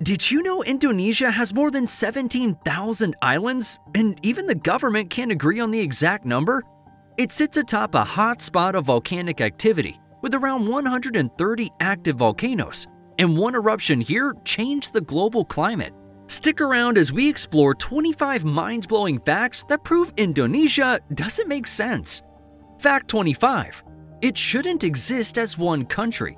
Did you know Indonesia has more than 17,000 islands, and even the government can't agree on the exact number? It sits atop a hot spot of volcanic activity, with around 130 active volcanoes, and one eruption here changed the global climate. Stick around as we explore 25 mind-blowing facts that prove Indonesia doesn't make sense. Fact 25. It shouldn't exist as one country.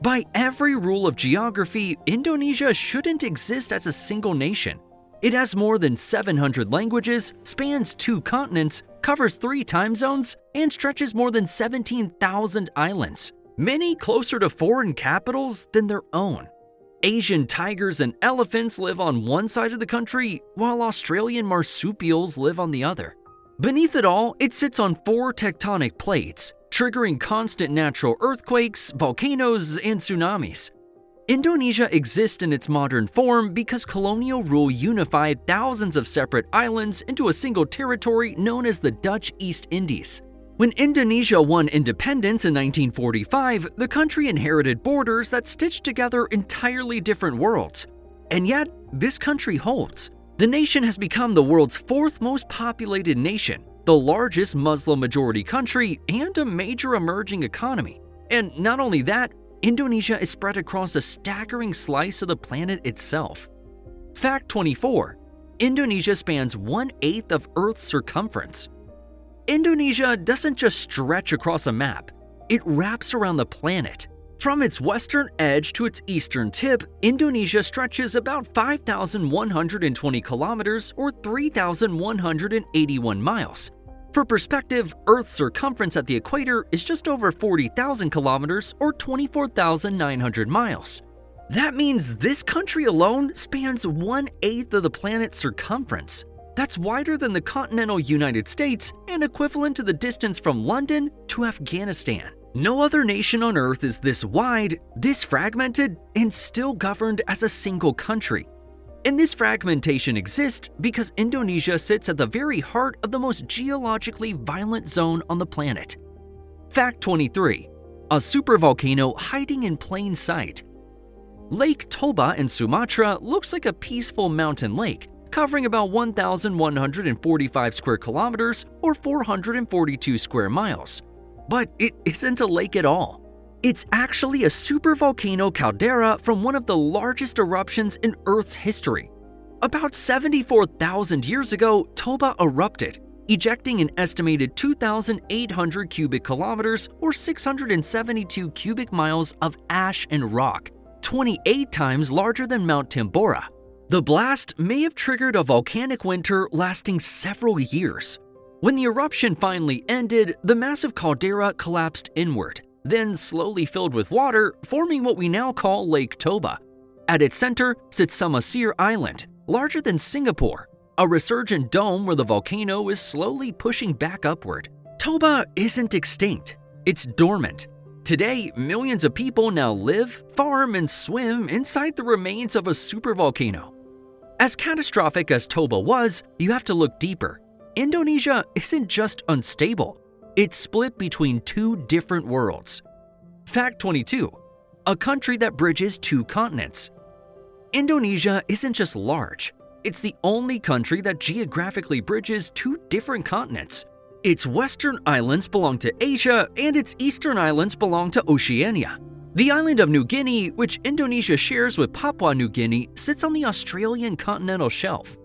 By every rule of geography, Indonesia shouldn't exist as a single nation. It has more than 700 languages, spans 2 continents, covers 3 time zones, and stretches more than 17,000 islands, many closer to foreign capitals than their own. Asian tigers and elephants live on one side of the country, while Australian marsupials live on the other. Beneath it all, it sits on 4 tectonic plates, triggering constant natural earthquakes, volcanoes, and tsunamis. Indonesia exists in its modern form because colonial rule unified thousands of separate islands into a single territory known as the Dutch East Indies. When Indonesia won independence in 1945, the country inherited borders that stitched together entirely different worlds. And yet, this country holds. The nation has become the world's 4th most populated nation, the largest Muslim-majority country, and a major emerging economy. And not only that, Indonesia is spread across a staggering slice of the planet itself. Fact 24. Indonesia spans 1/8 of Earth's circumference. Indonesia doesn't just stretch across a map, it wraps around the planet. From its western edge to its eastern tip, Indonesia stretches about 5,120 kilometers or 3,181 miles. For perspective, Earth's circumference at the equator is just over 40,000 kilometers or 24,900 miles. That means this country alone spans 1/8 of the planet's circumference. That's wider than the continental United States and equivalent to the distance from London to Afghanistan. No other nation on Earth is this wide, this fragmented, and still governed as a single country. And this fragmentation exists because Indonesia sits at the very heart of the most geologically violent zone on the planet. Fact 23. A supervolcano hiding in plain sight. Lake Toba in Sumatra looks like a peaceful mountain lake, covering about 1,145 square kilometers or 442 square miles. But it isn't a lake at all. It's actually a supervolcano caldera from one of the largest eruptions in Earth's history. About 74,000 years ago, Toba erupted, ejecting an estimated 2,800 cubic kilometers or 672 cubic miles of ash and rock, 28 times larger than Mount Tambora. The blast may have triggered a volcanic winter lasting several years. When the eruption finally ended, the massive caldera collapsed inward, then slowly filled with water, forming what we now call Lake Toba. At its center sits Samosir Island, larger than Singapore, a resurgent dome where the volcano is slowly pushing back upward. Toba isn't extinct, it's dormant. Today, millions of people now live, farm, and swim inside the remains of a supervolcano. As catastrophic as Toba was, you have to look deeper. Indonesia isn't just unstable, it's split between 2 different worlds. Fact 22. A country that bridges 2 continents. Indonesia isn't just large, it's the only country that geographically bridges 2 different continents. Its western islands belong to Asia and its eastern islands belong to Oceania. The island of New Guinea, which Indonesia shares with Papua New Guinea, sits on the Australian continental shelf.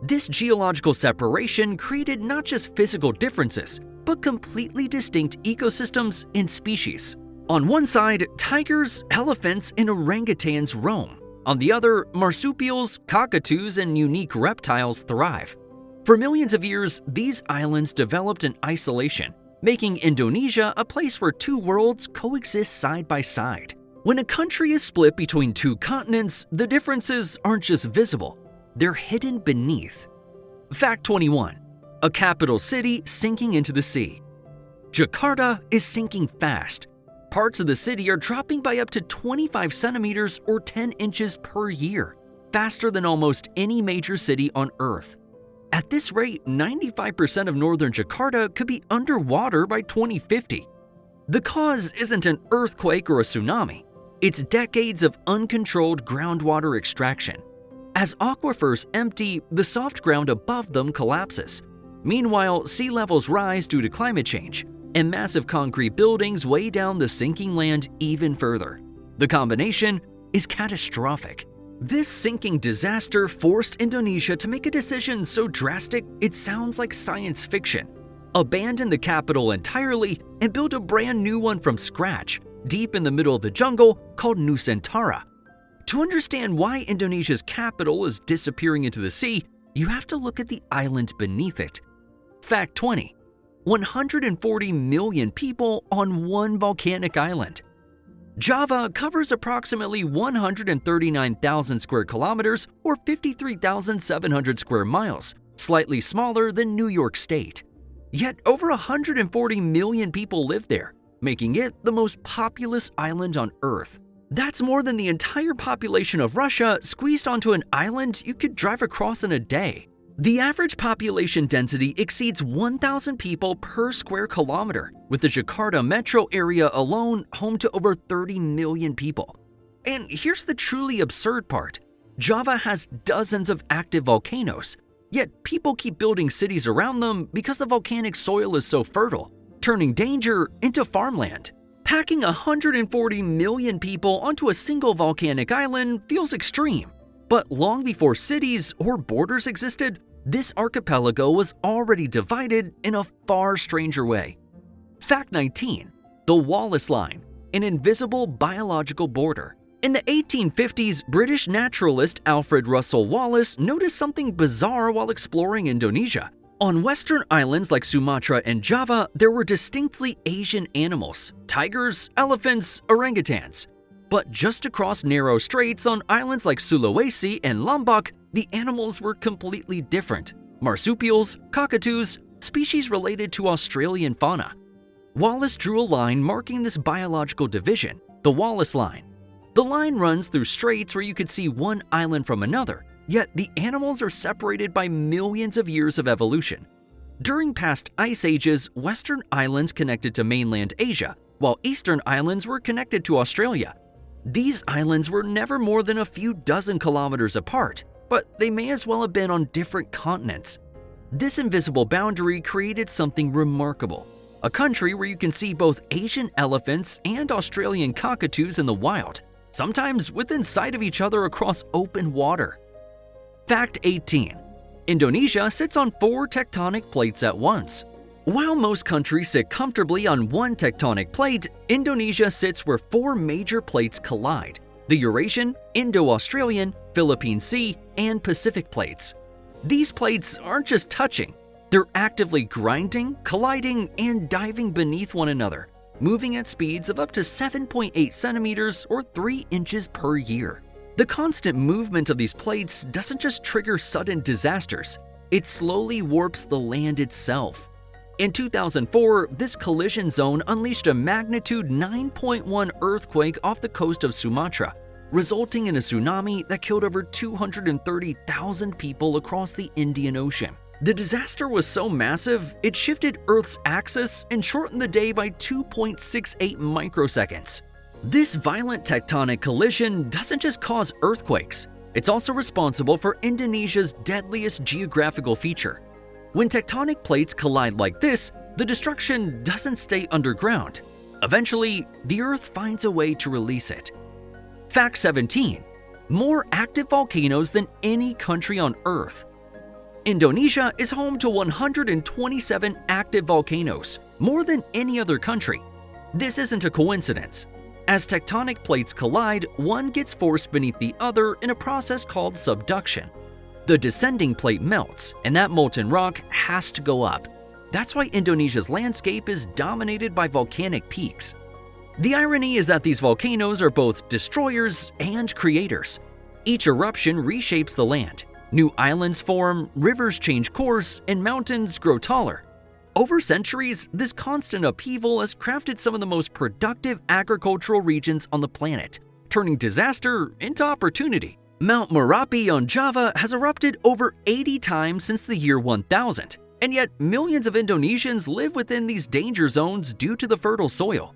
This geological separation created not just physical differences, but completely distinct ecosystems and species. On one side, tigers, elephants, and orangutans roam. On the other, marsupials, cockatoos, and unique reptiles thrive. For millions of years, these islands developed in isolation, making Indonesia a place where 2 worlds coexist side by side. When a country is split between 2 continents, the differences aren't just visible, they're hidden beneath. Fact 21. A capital city sinking into the sea. Jakarta is sinking fast. Parts of the city are dropping by up to 25 centimeters or 10 inches per year, faster than almost any major city on Earth. At this rate, 95% of northern Jakarta could be underwater by 2050. The cause isn't an earthquake or a tsunami. It's decades of uncontrolled groundwater extraction. As aquifers empty, the soft ground above them collapses. Meanwhile, sea levels rise due to climate change, and massive concrete buildings weigh down the sinking land even further. The combination is catastrophic. This sinking disaster forced Indonesia to make a decision so drastic it sounds like science fiction. Abandon the capital entirely and build a brand new one from scratch, deep in the middle of the jungle called Nusantara. To understand why Indonesia's capital is disappearing into the sea, you have to look at the island beneath it. Fact 20. 140 million people on one volcanic island. Java covers approximately 139,000 square kilometers or 53,700 square miles, slightly smaller than New York State. Yet over 140 million people live there, making it the most populous island on Earth. That's more than the entire population of Russia squeezed onto an island you could drive across in a day. The average population density exceeds 1,000 people per square kilometer, with the Jakarta metro area alone home to over 30 million people. And here's the truly absurd part. Java has dozens of active volcanoes, yet people keep building cities around them because the volcanic soil is so fertile, turning danger into farmland. Packing 140 million people onto a single volcanic island feels extreme. But long before cities or borders existed, this archipelago was already divided in a far stranger way. Fact 19. The Wallace Line, an invisible biological border. In the 1850s, British naturalist Alfred Russel Wallace noticed something bizarre while exploring Indonesia. On western islands like Sumatra and Java, there were distinctly Asian animals: tigers, elephants, orangutans. But just across narrow straits on islands like Sulawesi and Lombok, the animals were completely different: marsupials, cockatoos, species related to Australian fauna. Wallace drew a line marking this biological division, the Wallace Line. The line runs through straits where you could see one island from another, yet the animals are separated by millions of years of evolution. During past ice ages, western islands connected to mainland Asia, while eastern islands were connected to Australia. These islands were never more than a few dozen kilometers apart, but they may as well have been on different continents. This invisible boundary created something remarkable: a country where you can see both Asian elephants and Australian cockatoos in the wild, sometimes within sight of each other across open water. Fact 18. Indonesia sits on 4 tectonic plates at once. While most countries sit comfortably on one tectonic plate, Indonesia sits where 4 major plates collide: the Eurasian, Indo-Australian, Philippine Sea, and Pacific plates. These plates aren't just touching, they're actively grinding, colliding, and diving beneath one another, moving at speeds of up to 7.8 centimeters or 3 inches per year. The constant movement of these plates doesn't just trigger sudden disasters, it slowly warps the land itself. In 2004, this collision zone unleashed a magnitude 9.1 earthquake off the coast of Sumatra, resulting in a tsunami that killed over 230,000 people across the Indian Ocean. The disaster was so massive, it shifted Earth's axis and shortened the day by 2.68 microseconds. This violent tectonic collision doesn't just cause earthquakes, it's also responsible for Indonesia's deadliest geographical feature. When tectonic plates collide like this, the destruction doesn't stay underground. Eventually, the Earth finds a way to release it. Fact 17. More active volcanoes than any country on Earth. Indonesia is home to 127 active volcanoes, more than any other country. This isn't a coincidence. As tectonic plates collide, one gets forced beneath the other in a process called subduction. The descending plate melts, and that molten rock has to go up. That's why Indonesia's landscape is dominated by volcanic peaks. The irony is that these volcanoes are both destroyers and creators. Each eruption reshapes the land. New islands form, rivers change course, and mountains grow taller. Over centuries, this constant upheaval has crafted some of the most productive agricultural regions on the planet, turning disaster into opportunity. Mount Merapi on Java has erupted over 80 times since the year 1000, and yet millions of Indonesians live within these danger zones due to the fertile soil.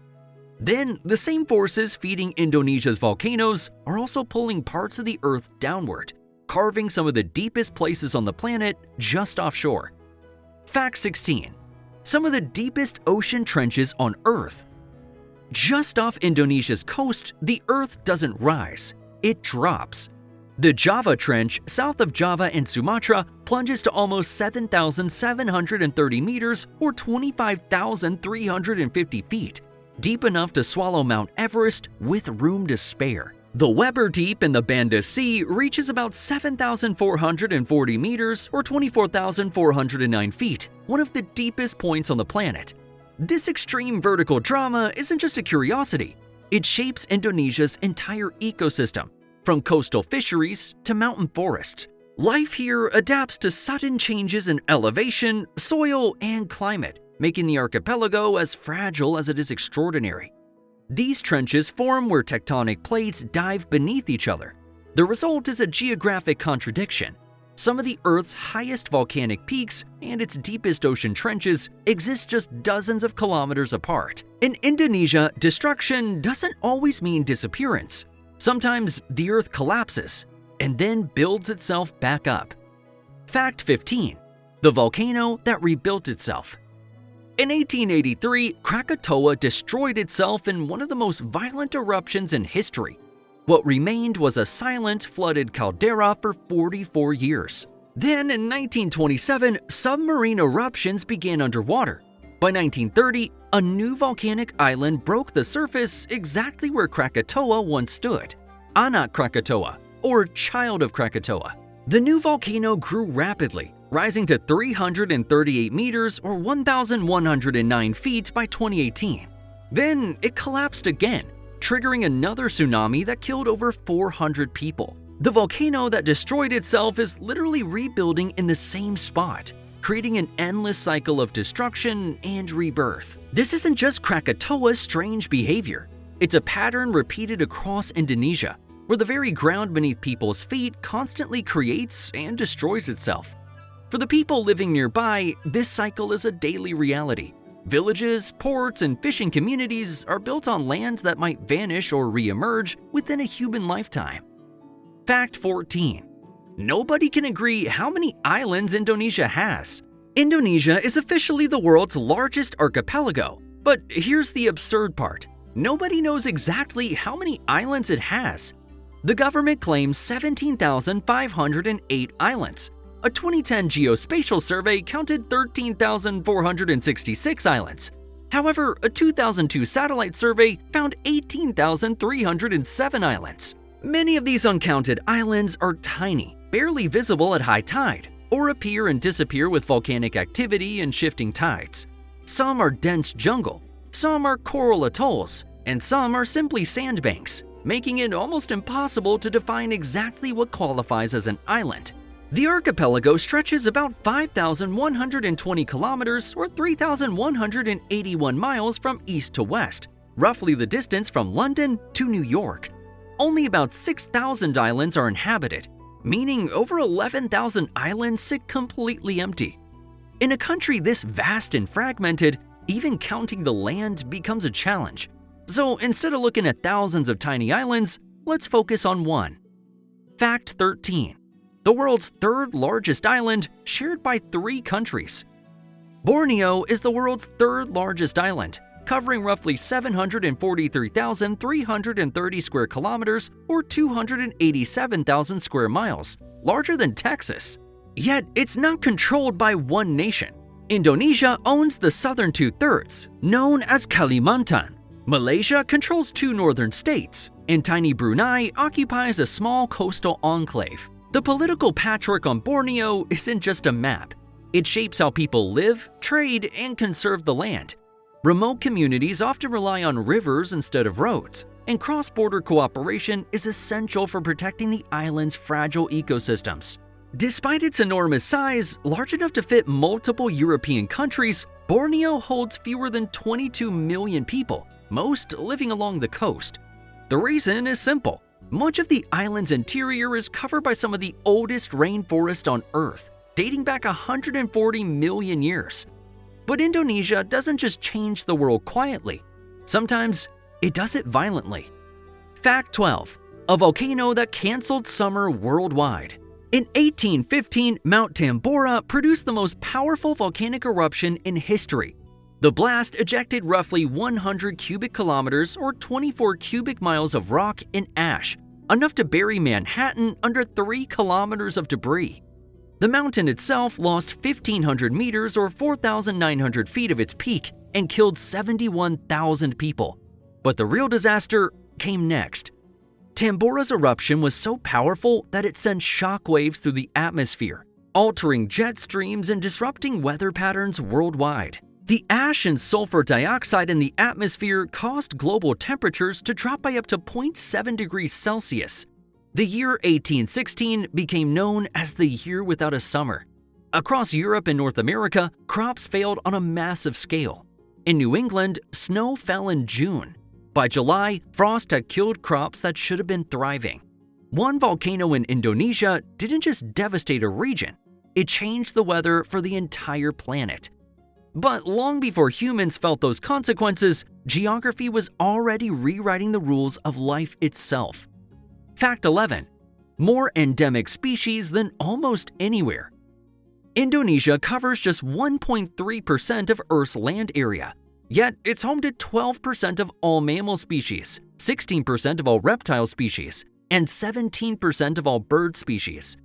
Then, the same forces feeding Indonesia's volcanoes are also pulling parts of the Earth downward, carving some of the deepest places on the planet just offshore. Fact 16. Some of the deepest ocean trenches on Earth. Just off Indonesia's coast, the Earth doesn't rise, it drops. The Java Trench, south of Java and Sumatra, plunges to almost 7,730 meters or 25,350 feet, deep enough to swallow Mount Everest with room to spare. The Weber Deep in the Banda Sea reaches about 7,440 meters or 24,409 feet, one of the deepest points on the planet. This extreme vertical drama isn't just a curiosity, it shapes Indonesia's entire ecosystem, from coastal fisheries to mountain forests. Life here adapts to sudden changes in elevation, soil, and climate, making the archipelago as fragile as it is extraordinary. These trenches form where tectonic plates dive beneath each other. The result is a geographic contradiction. Some of the Earth's highest volcanic peaks and its deepest ocean trenches exist just dozens of kilometers apart. In Indonesia, destruction doesn't always mean disappearance. Sometimes the Earth collapses and then builds itself back up. Fact 15. The volcano that rebuilt itself. In 1883, Krakatoa destroyed itself in one of the most violent eruptions in history. What remained was a silent, flooded caldera for 44 years. Then, in 1927, submarine eruptions began underwater. By 1930, a new volcanic island broke the surface exactly where Krakatoa once stood, Anak Krakatoa, or Child of Krakatoa. The new volcano grew rapidly, rising to 338 meters or 1,109 feet by 2018. Then it collapsed again, triggering another tsunami that killed over 400 people. The volcano that destroyed itself is literally rebuilding in the same spot, creating an endless cycle of destruction and rebirth. This isn't just Krakatoa's strange behavior. It's a pattern repeated across Indonesia, where the very ground beneath people's feet constantly creates and destroys itself. For the people living nearby, this cycle is a daily reality. Villages, ports, and fishing communities are built on lands that might vanish or re-emerge within a human lifetime. Fact 14. Nobody can agree how many islands Indonesia has. Indonesia is officially the world's largest archipelago, but here's the absurd part. Nobody knows exactly how many islands it has. The government claims 17,508 islands. A 2010 geospatial survey counted 13,466 islands. However, a 2002 satellite survey found 18,307 islands. Many of these uncounted islands are tiny, barely visible at high tide, or appear and disappear with volcanic activity and shifting tides. Some are dense jungle, some are coral atolls, and some are simply sandbanks, making it almost impossible to define exactly what qualifies as an island. The archipelago stretches about 5,120 kilometers or 3,181 miles from east to west, roughly the distance from London to New York. Only about 6,000 islands are inhabited, meaning over 11,000 islands sit completely empty. In a country this vast and fragmented, even counting the land becomes a challenge. So instead of looking at thousands of tiny islands, let's focus on one. Fact 13. The world's third largest island, shared by 3 countries. Borneo is the world's third largest island, covering roughly 743,330 square kilometers or 287,000 square miles, larger than Texas. Yet it's not controlled by one nation. Indonesia owns the southern 2/3, known as Kalimantan. Malaysia controls 2 northern states, and tiny Brunei occupies a small coastal enclave. The political patchwork on Borneo isn't just a map. It shapes how people live, trade, and conserve the land. Remote communities often rely on rivers instead of roads, and cross-border cooperation is essential for protecting the island's fragile ecosystems. Despite its enormous size, large enough to fit multiple European countries, Borneo holds fewer than 22 million people, most living along the coast. The reason is simple. Much of the island's interior is covered by some of the oldest rainforests on Earth, dating back 140 million years. But Indonesia doesn't just change the world quietly. Sometimes it does it violently. Fact 12. A volcano that canceled summer worldwide. In 1815, Mount Tambora produced the most powerful volcanic eruption in history. The blast ejected roughly 100 cubic kilometers or 24 cubic miles of rock and ash, enough to bury Manhattan under 3 kilometers of debris. The mountain itself lost 1,500 meters or 4,900 feet of its peak and killed 71,000 people. But the real disaster came next. Tambora's eruption was so powerful that it sent shockwaves through the atmosphere, altering jet streams and disrupting weather patterns worldwide. The ash and sulfur dioxide in the atmosphere caused global temperatures to drop by up to 0.7 degrees Celsius. The year 1816 became known as the year without a summer. Across Europe and North America, crops failed on a massive scale. In New England, snow fell in June. By July, frost had killed crops that should have been thriving. One volcano in Indonesia didn't just devastate a region, it changed the weather for the entire planet. But long before humans felt those consequences, geography was already rewriting the rules of life itself. Fact 11. More endemic species than almost anywhere. Indonesia covers just 1.3% of Earth's land area, yet it's home to 12% of all mammal species, 16% of all reptile species, and 17% of all bird species.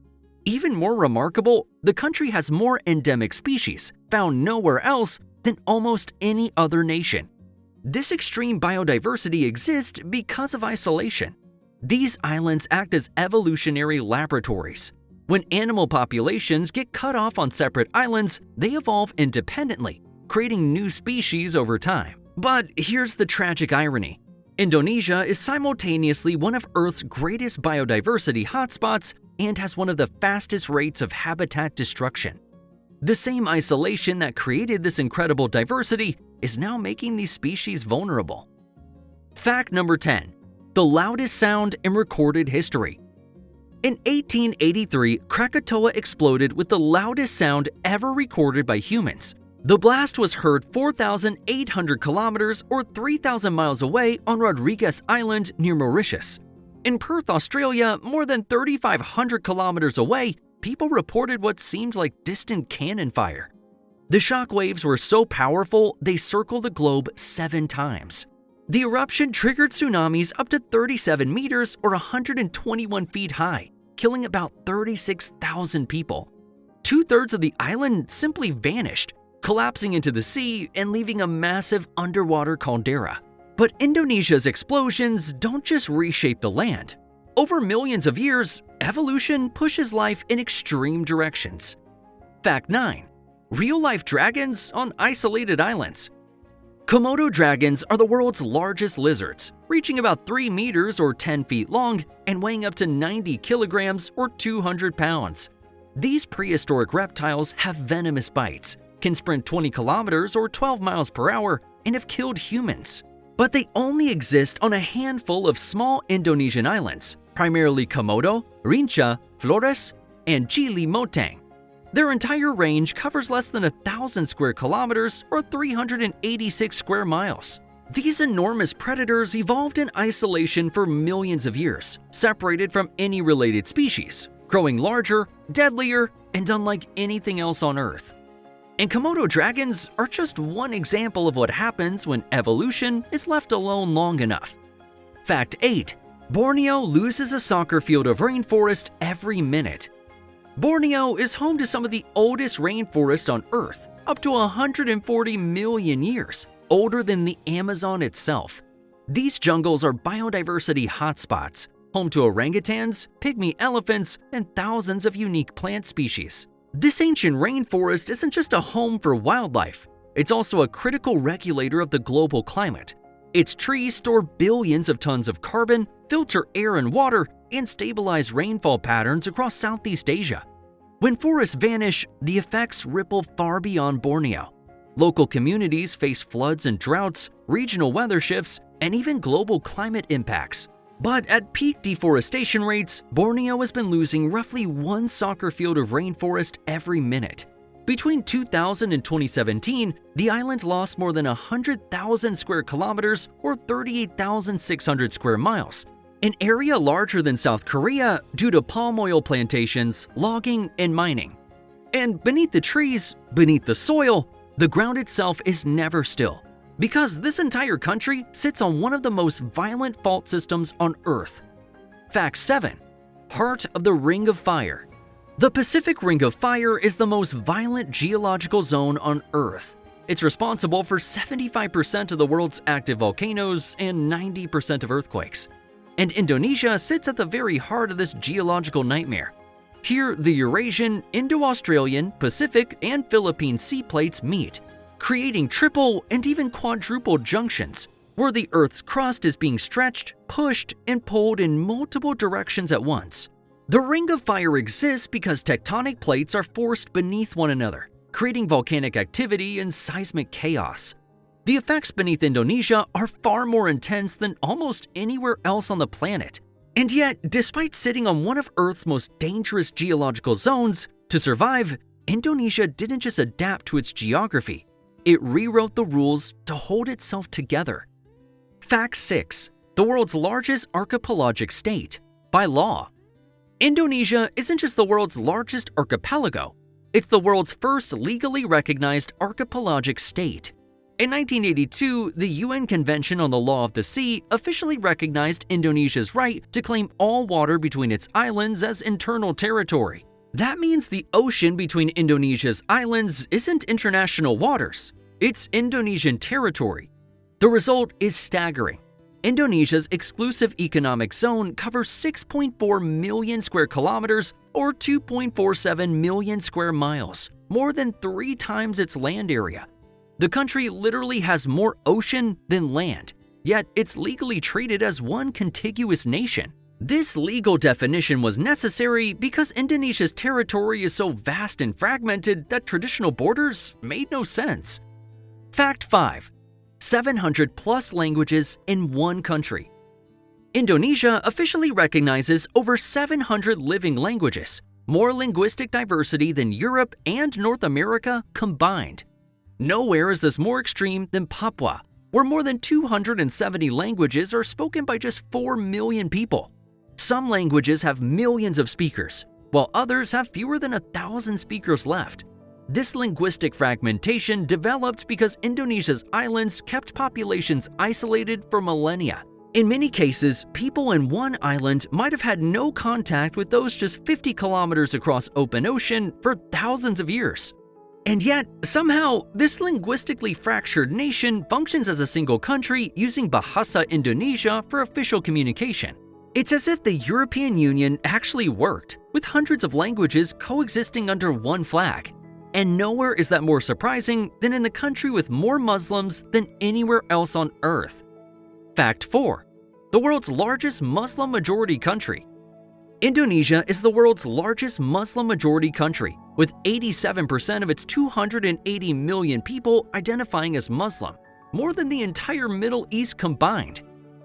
Even more remarkable, the country has more endemic species, found nowhere else, than almost any other nation. This extreme biodiversity exists because of isolation. These islands act as evolutionary laboratories. When animal populations get cut off on separate islands, they evolve independently, creating new species over time. But here's the tragic irony. Indonesia is simultaneously one of Earth's greatest biodiversity hotspots and has one of the fastest rates of habitat destruction. The same isolation that created this incredible diversity is now making these species vulnerable. Fact number 10. The loudest sound in recorded history. In 1883, Krakatoa exploded with the loudest sound ever recorded by humans. The blast was heard 4,800 kilometers or 3,000 miles away on Rodrigues Island near Mauritius. In Perth, Australia, more than 3,500 kilometers away, people reported what seemed like distant cannon fire. The shock waves were so powerful they circled the globe 7 times. The eruption triggered tsunamis up to 37 meters or 121 feet high, killing about 36,000 people. 2/3 of the island simply vanished, collapsing into the sea and leaving a massive underwater caldera. But Indonesia's explosions don't just reshape the land. Over millions of years, evolution pushes life in extreme directions. Fact 9. Real-life dragons on isolated islands. Komodo dragons are the world's largest lizards, reaching about 3 meters or 10 feet long and weighing up to 90 kilograms or 200 pounds. These prehistoric reptiles have venomous bites, can sprint 20 kilometers or 12 miles per hour, and have killed humans. But they only exist on a handful of small Indonesian islands, primarily Komodo, Rinca, Flores, and Gili Motang. Their entire range covers less than 1,000 square kilometers or 386 square miles. These enormous predators evolved in isolation for millions of years, separated from any related species, growing larger, deadlier, and unlike anything else on Earth. And Komodo dragons are just one example of what happens when evolution is left alone long enough. Fact 8. Borneo loses a soccer field of rainforest every minute. Borneo is home to some of the oldest rainforests on Earth, up to 140 million years, older than the Amazon itself. These jungles are biodiversity hotspots, home to orangutans, pygmy elephants, and thousands of unique plant species. This ancient rainforest isn't just a home for wildlife, it's also a critical regulator of the global climate. Its trees store billions of tons of carbon, filter air and water, and stabilize rainfall patterns across Southeast Asia. When forests vanish, the effects ripple far beyond Borneo. Local communities face floods and droughts, regional weather shifts, and even global climate impacts. But at peak deforestation rates, Borneo has been losing roughly 1 soccer field of rainforest every minute. Between 2000 and 2017, the island lost more than 100,000 square kilometers or 38,600 square miles, an area larger than South Korea due to palm oil plantations, logging, and mining. And beneath the trees, beneath the soil, the ground itself is never still, because this entire country sits on one of the most violent fault systems on Earth. Fact 7. Heart of the Ring of Fire. The Pacific Ring of Fire is the most violent geological zone on Earth. It's responsible for 75% of the world's active volcanoes and 90% of earthquakes. And Indonesia sits at the very heart of this geological nightmare. Here, the Eurasian, Indo-Australian, Pacific, and Philippine sea plates meet, creating triple and even quadruple junctions, where the Earth's crust is being stretched, pushed, and pulled in multiple directions at once. The Ring of Fire exists because tectonic plates are forced beneath one another, creating volcanic activity and seismic chaos. The effects beneath Indonesia are far more intense than almost anywhere else on the planet. And yet, despite sitting on one of Earth's most dangerous geological zones, to survive, Indonesia didn't just adapt to its geography, it rewrote the rules to hold itself together. Fact 6. The world's largest archipelagic state, by law. Indonesia isn't just the world's largest archipelago, it's the world's first legally recognized archipelagic state. In 1982, the UN Convention on the Law of the Sea officially recognized Indonesia's right to claim all water between its islands as internal territory. That means the ocean between Indonesia's islands isn't international waters, it's Indonesian territory. The result is staggering. Indonesia's exclusive economic zone covers 6.4 million square kilometers or 2.47 million square miles, more than 3 times its land area. The country literally has more ocean than land, yet it's legally treated as one contiguous nation. This legal definition was necessary because Indonesia's territory is so vast and fragmented that traditional borders made no sense. Fact 5. 700 plus languages in one country. Indonesia officially recognizes over 700 living languages, more linguistic diversity than Europe and North America combined. Nowhere is this more extreme than Papua, where more than 270 languages are spoken by just 4 million people. Some languages have millions of speakers, while others have fewer than 1,000 speakers left. This linguistic fragmentation developed because Indonesia's islands kept populations isolated for millennia. In many cases, people in one island might have had no contact with those just 50 kilometers across open ocean for thousands of years. And yet, somehow, this linguistically fractured nation functions as a single country using Bahasa Indonesia for official communication. It's as if the European Union actually worked, with hundreds of languages coexisting under one flag. And nowhere is that more surprising than in the country with more Muslims than anywhere else on Earth. Fact 4. The world's largest Muslim-majority country. Indonesia is the world's largest Muslim-majority country, with 87% of its 280 million people identifying as Muslim, more than the entire Middle East combined.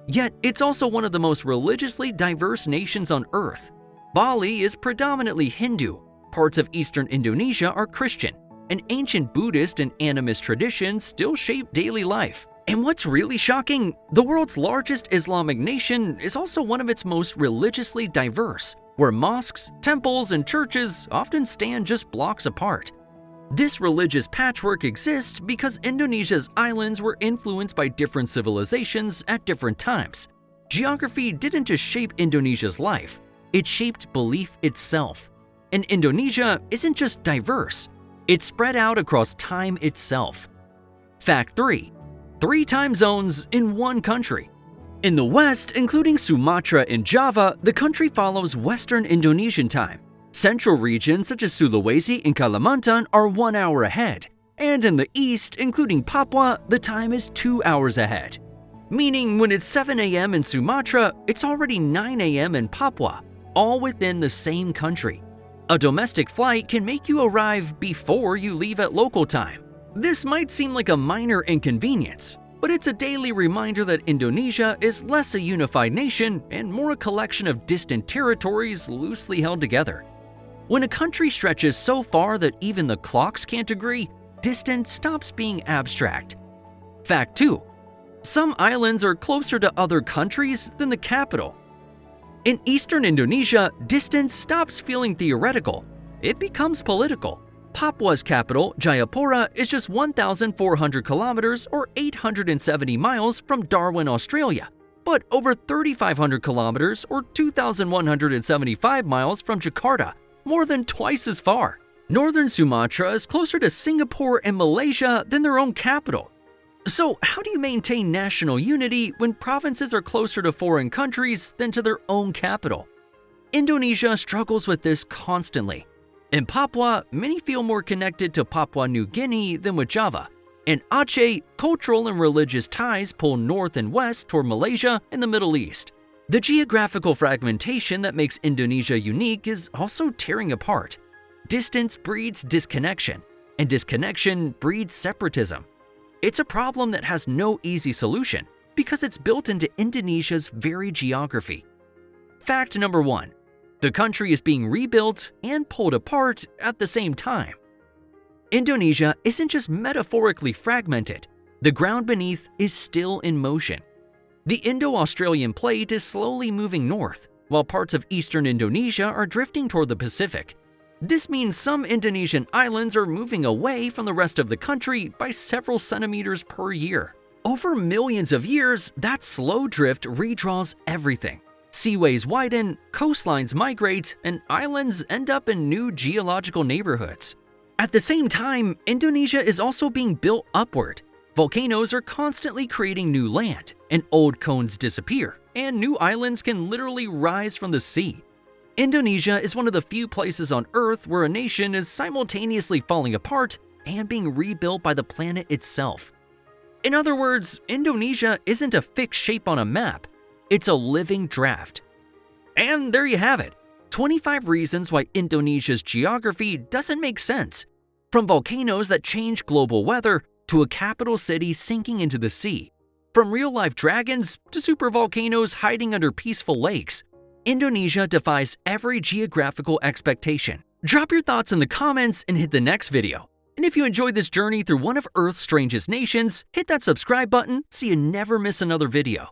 Yet, it's also one of the most religiously diverse nations on Earth. Bali is predominantly Hindu, parts of eastern Indonesia are Christian, and ancient Buddhist and animist traditions still shape daily life. And what's really shocking, the world's largest Islamic nation is also one of its most religiously diverse, where mosques, temples, and churches often stand just blocks apart. This religious patchwork exists because Indonesia's islands were influenced by different civilizations at different times. Geography didn't just shape Indonesia's life, it shaped belief itself. And Indonesia isn't just diverse, it's spread out across time itself. Fact 3. 3 time zones in one country. In the West, including Sumatra and Java, the country follows Western Indonesian time. Central regions such as Sulawesi and Kalimantan are 1 hour ahead. And in the East, including Papua, the time is 2 hours ahead. Meaning when it's 7 a.m. in Sumatra, it's already 9 a.m. in Papua, all within the same country. A domestic flight can make you arrive before you leave at local time. This might seem like a minor inconvenience, but it's a daily reminder that Indonesia is less a unified nation and more a collection of distant territories loosely held together. When a country stretches so far that even the clocks can't agree, distance stops being abstract. Fact 2. Some islands are closer to other countries than the capital. In eastern Indonesia, distance stops feeling theoretical. It becomes political. Papua's capital, Jayapura, is just 1,400 kilometers or 870 miles from Darwin, Australia, but over 3,500 kilometers or 2,175 miles from Jakarta, more than twice as far. Northern Sumatra is closer to Singapore and Malaysia than their own capital. So how do you maintain national unity when provinces are closer to foreign countries than to their own capital? Indonesia struggles with this constantly. In Papua, many feel more connected to Papua New Guinea than with Java. In Aceh, cultural and religious ties pull north and west toward Malaysia and the Middle East. The geographical fragmentation that makes Indonesia unique is also tearing apart. Distance breeds disconnection, and disconnection breeds separatism. It's a problem that has no easy solution because it's built into Indonesia's very geography. Fact number 1. The country is being rebuilt and pulled apart at the same time. Indonesia isn't just metaphorically fragmented, the ground beneath is still in motion. The Indo-Australian plate is slowly moving north, while parts of eastern Indonesia are drifting toward the Pacific. This means some Indonesian islands are moving away from the rest of the country by several centimeters per year. Over millions of years, that slow drift redraws everything. Seaways widen, coastlines migrate, and islands end up in new geological neighborhoods. At the same time, Indonesia is also being built upward. Volcanoes are constantly creating new land, and old cones disappear, and new islands can literally rise from the sea. Indonesia is one of the few places on Earth where a nation is simultaneously falling apart and being rebuilt by the planet itself. In other words, Indonesia isn't a fixed shape on a map, it's a living draft. And there you have it, 25 reasons why Indonesia's geography doesn't make sense. From volcanoes that change global weather to a capital city sinking into the sea. From real-life dragons to supervolcanoes hiding under peaceful lakes. Indonesia defies every geographical expectation. Drop your thoughts in the comments and hit the next video. And if you enjoyed this journey through one of Earth's strangest nations, hit that subscribe button so you never miss another video.